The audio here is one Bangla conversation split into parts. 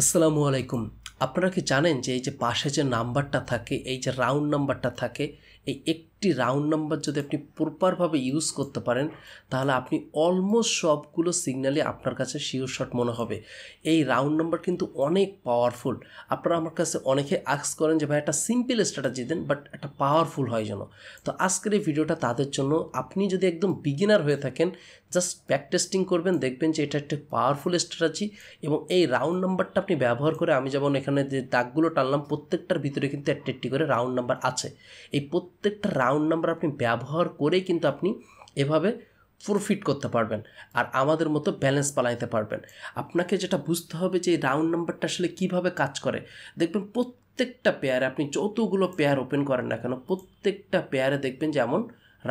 আসসালামু আলাইকুম। আপনারা কি জানেন যে এই যে পাশে যে নাম্বারটা থাকে, এই যে রাউন্ড নাম্বারটা থাকে, এই একটি রাউন্ড নাম্বার যদি আপনি প্রপারভাবে ইউজ করতে পারেন তাহলে আপনি অলমোস্ট সবগুলো সিগন্যালই আপনার কাছে শিওর শট মনে হবে। এই রাউন্ড নাম্বার কিন্তু অনেক পাওয়ারফুল। আপনারা আমার কাছে অনেকে আস্ক করেন যে ভাই একটা সিম্পল স্ট্র্যাটেজি দেন, বাট একটা পাওয়ারফুল হয় যেন। তো আজকের এই ভিডিওটা তাদের জন্য। আপনি যদি একদম বিগিনার হয়ে থাকেন, জাস্ট ব্যাক টেস্টিং করবেন, দেখবেন যে এটা একটা পাওয়ারফুল স্ট্র্যাটেজি এবং এই রাউন্ড নাম্বারটা আপনি ব্যবহার করে, আমি যেমন এখানে যে দাগগুলো টানলাম প্রত্যেকটার ভিতরে কিন্তু একটি করে রাউন্ড নাম্বার আছে। এই প্রত্যেকটা রাউন্ড নাম্বার আপনি ব্যবহার করেই কিন্তু আপনি এভাবে প্রফিট করতে পারবেন আর আমাদের মতো ব্যালেন্স পালাইতে পারবেন। আপনাকে যেটা বুঝতে হবে যে এই রাউন্ড নাম্বারটা আসলে কীভাবে কাজ করে। দেখবেন প্রত্যেকটা পেয়ারে আপনি যতগুলো পেয়ার ওপেন করেন না কেন, প্রত্যেকটা পেয়ারে দেখবেন যেমন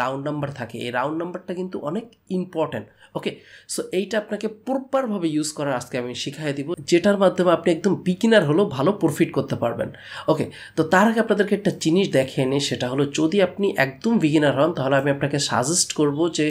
রাউন্ড নাম্বার থাকে। এই রাউন্ড নাম্বারটা কিন্তু অনেক ইম্পর্ট্যান্ট। ওকে, সো এইটা আপনাকে প্রপারভাবে ইউজ করার আজকে আমি শিখিয়ে দিব, যেটার মাধ্যমে আপনি একদম বিগিনার হলেও ভালো প্রফিট করতে পারবেন। ওকে, তো তার আগে আপনাদেরকে একটা জিনিস দেখিয়ে নিই, সেটা হলো যদি আপনি একদম বিগিনার হন তাহলে আমি আপনাকে সাজেস্ট করব যে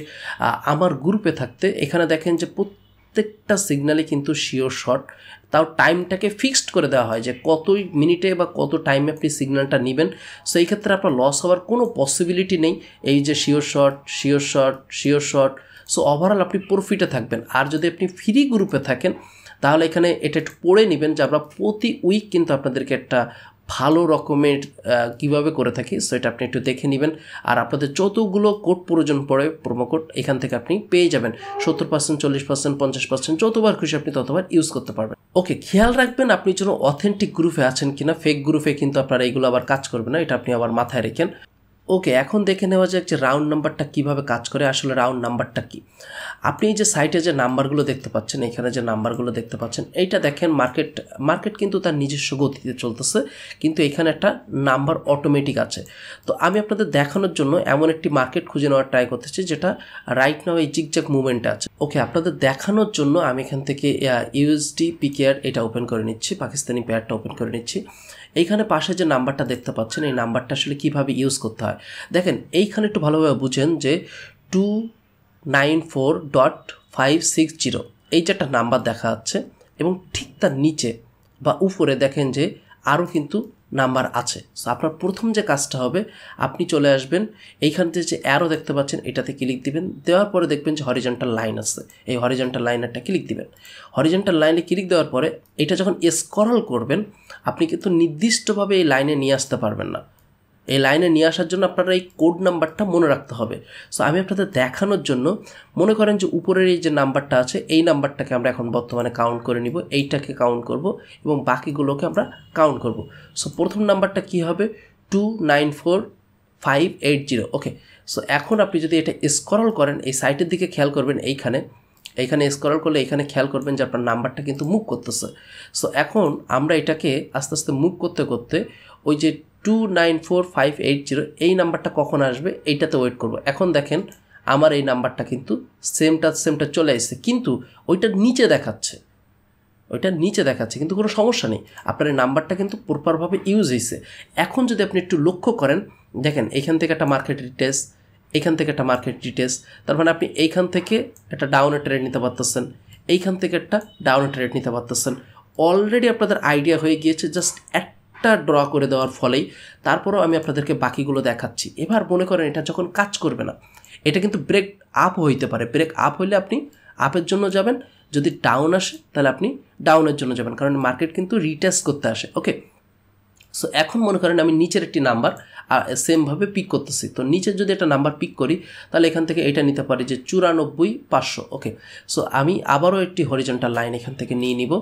আমার গ্রুপে থাকতে। এখানে দেখেন যে প্রত্যেকটা সিগন্যালে কিন্তু শিওর শট, তাও টাইমটাকে ফিক্সড করে দেওয়া হয় যে কতই মিনিটে বা কত টাইমে আপনি সিগন্যালটা নেবেন। সো এই ক্ষেত্রে আপনার লস হওয়ার কোনো পসিবিলিটি নেই। এই যে sure shot, sure shot, sure shot, so overall আপনি প্রফিটে থাকবেন। আর যদি আপনি ফ্রি গ্রুপে থাকেন তাহলে এখানে এটা একটু পড়ে নেবেন যে আমরা প্রতি উইক কিন্তু আপনাদেরকে একটা ভালো রকমের কীভাবে করে থাকি, সো এটা আপনি একটু দেখে নেবেন। আর আপনাদের যতগুলো কোড প্রয়োজন পড়ে প্রোমো কোড এখান থেকে আপনি পেয়ে যাবেন। 70%, 40%, 50%, যতবার খুশি আপনি ততবার ইউজ করতে পারবেন। ওকে, খেয়াল রাখবেন আপনি যেন অথেন্টিক গ্রুপে আছেন কিনা। ফেক গ্রুপে কিন্তু আপনারা এইগুলো আবার কাজ করবে না, এটা আপনি আবার মাথায় রেখেন। ওকে, এখন দেখে নেওয়া যাক যে রাউন্ড নাম্বারটা কীভাবে কাজ করে। আসলে রাউন্ড নাম্বারটা কি, আপনি এই যে সাইটে যে নাম্বারগুলো দেখতে পাচ্ছেন, এখানে যে নাম্বারগুলো দেখতে পাচ্ছেন, এইটা দেখেন মার্কেট কিন্তু তার নিজস্ব গতিতে চলতেছে, কিন্তু এখানে একটা নাম্বার অটোমেটিক আছে। তো আমি আপনাদের দেখানোর জন্য এমন একটি মার্কেট খুঁজে নেওয়ার ট্রাই করতেছি যেটা রাইট নাও এই জিগজ্যাগ মুভমেন্টে আছে। ওকে, আপনাদের দেখানোর জন্য আমি এখান থেকে ইউএসডি পিকেআর এটা ওপেন করে নিচ্ছি, পাকিস্তানি পেয়ারটা ওপেন করে নিচ্ছি। এইখানে পাশে যে নাম্বারটা দেখতে পাচ্ছেন, এই নাম্বারটা আসলে কীভাবে ইউজ করতে হয় দেখেন। এইখানে একটু ভালোভাবে বুঝেন যে 294.560 এই যে একটা নাম্বার দেখা যাচ্ছে এবং ঠিক তার নিচে বা উপরে দেখেন যে আরও কিন্তু নাম্বার আছে। সো আপনার প্রথম যে কাজটা হবে, আপনি চলে আসবেন এইখান থেকে যে অ্যারো দেখতে পাচ্ছেন এটাতে ক্লিক দিবেন। দেওয়ার পরে দেখবেন যে হরিজন্টাল লাইন আছে, এই হরিজন্টাল লাইনটা ক্লিক দিবেন। হরিজন্টাল লাইনে ক্লিক দেওয়ার পরে এটা যখন স্ক্রল করবেন আপনি কিন্তু নির্দিষ্টভাবে এই লাইনে নিয়ে আসতে পারবেন না। এই লাইনে নিয়ে আসার জন্য আপনারা এই কোড নাম্বারটা মনে রাখতে হবে। সো আমি আপনাদের দেখানোর জন্য মনে করেন যে উপরের এই যে নাম্বারটা আছে, এই নাম্বারটাকে আমরা এখন বর্তমানে কাউন্ট করে নিব, এইটাকে কাউন্ট করব এবং বাকিগুলোকে আমরা কাউন্ট করব। সো প্রথম নাম্বারটা কি হবে, 294,580। ওকে, সো এখন আপনি যদি এটা স্ক্রল করেন এই সাইটের দিকে খেয়াল করবেন, এইখানে স্ক্রল করলে এখানে খেয়াল করবেন যে আপনার নাম্বারটা কিন্তু মুভ করতেছে। সো এখন আমরা এটাকে আস্তে আস্তে মুভ করতে করতে ওই যে 294,580 এই নাম্বারটা কখন আসবে এইটাতে ওয়েট করব। এখন দেখেন আমার এই নাম্বারটা কিন্তু সেমটা চলে আসছে, কিন্তু ওইটার নিচে দেখাচ্ছে, কিন্তু কোনো সমস্যা নেই। আপনার এই নাম্বারটা কিন্তু প্রপারভাবে ইউজ হয়েছে। এখন যদি আপনি একটু লক্ষ্য করেন, দেখেন এইখান থেকে একটা মার্কেট ডিটেলস, এইখান থেকে একটা মার্কেট ডিটেলস, তার মানে আপনি এইখান থেকে একটা ডাউনের ট্রেড নিতে পারতেছেন, এইখান থেকে একটা ডাউনের ট্রেড নিতে পারতেছেন। অলরেডি আপনাদের আইডিয়া হয়ে গিয়েছে জাস্ট একটা ড্র করে দেওয়ার ফলেই। তারপরেও আমি আপনাদেরকে বাকিগুলো দেখাচ্ছি। এবার মনে করেন এটা যখন কাজ করবে না, এটা কিন্তু ব্রেক আপ হইতে পারে। ব্রেক আপ হইলে আপনি আপের জন্য যাবেন, যদি ডাউন আসে তাহলে আপনি ডাউনের জন্য যাবেন, কারণ মার্কেট কিন্তু রিটেস্ট করতে আসে। ওকে, সো এখন মনে করেন আমি নিচের একটি নাম্বার সেমভাবে পিক করতেছি। তো নিচের যদি একটা নাম্বার পিক করি তাহলে এখান থেকে এটা নিতে পারি যে 94,500। ওকে, সো আমি আবারও একটি হরিজন্টাল লাইন এখান থেকে নিয়ে নিব।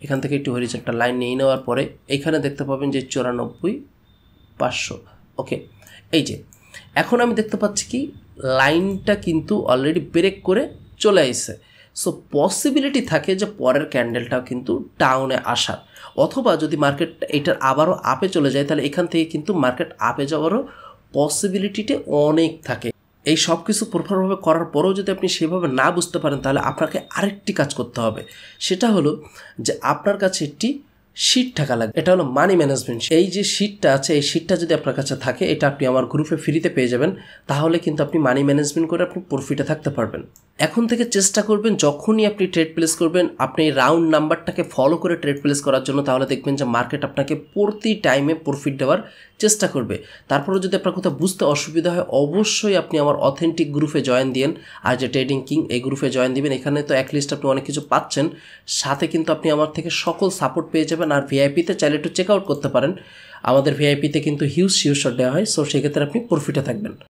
এখান থেকে একটি হরিজন্টাল লাইন নিয়ে নেওয়ার পরে এইখানে দেখতে পাবেন যে 94,500। ওকে, এই যে এখন আমি দেখতে পাচ্ছি কি লাইনটা কিন্তু অলরেডি ব্রেক করে চলে আসছে। সো পসিবিলিটি থাকে যে পরের ক্যান্ডেলটাও কিন্তু ডাউনে আসার, অথবা যদি মার্কেট এইটার আবারও আপে চলে যায় তাহলে এখান থেকে কিন্তু মার্কেট আপে যাওয়ারও পসিবিলিটিটা অনেক থাকে। এই সব কিছু প্রপারভাবে করার পরেও যদি আপনি সেভাবে না বুঝতে পারেন তাহলে আপনাকে আরেকটি কাজ করতে হবে। সেটা হলো যে আপনার কাছে একটি শিট থাকা লাগবে। এটা হলো মানি ম্যানেজমেন্ট। এই যে শিটটা আছে, এই শিটটা যদি আপনার কাছে থাকে, এটা আপনি আমার গ্রুপে ফ্রিতে পেয়ে যাবেন। তাহলে কিন্তু আপনি মানি ম্যানেজমেন্ট করে আপনি প্রফিটে থাকতে পারবেন। এখন থেকে চেষ্টা করবেন যখনই আপনি ট্রেড প্লেস করবেন, আপনি এই রাউন্ড নাম্বারটাকে ফলো করে ট্রেড প্লেস করার জন্য। তাহলে দেখবেন যে মার্কেট আপনাকে প্রতি টাইমে প্রফিট দেওয়ার চেষ্টা করবে। তারপরে যদি আপনার কোথাও বুঝতে অসুবিধা হয়, অবশ্যই আপনি আমার অথেন্টিক গ্রুপে জয়েন দিন। আর যে ট্রেডিং কিং, এই গ্রুপে জয়েন দিবেন। এখানে তো অ্যাটলিস্ট আপনি অনেক কিছু পাচ্ছেন, সাথে কিন্তু আপনি আমার থেকে সকল সাপোর্ট পেয়ে যাবেন। আর ভিআইপিতে চাইলে একটু চেক আউট করতে পারেন। আমাদের ভিআইপিতে কিন্তু হিউজ শিওর শট দেওয়া হয়, সো সেক্ষেত্রে আপনি প্রফিটে থাকবেন।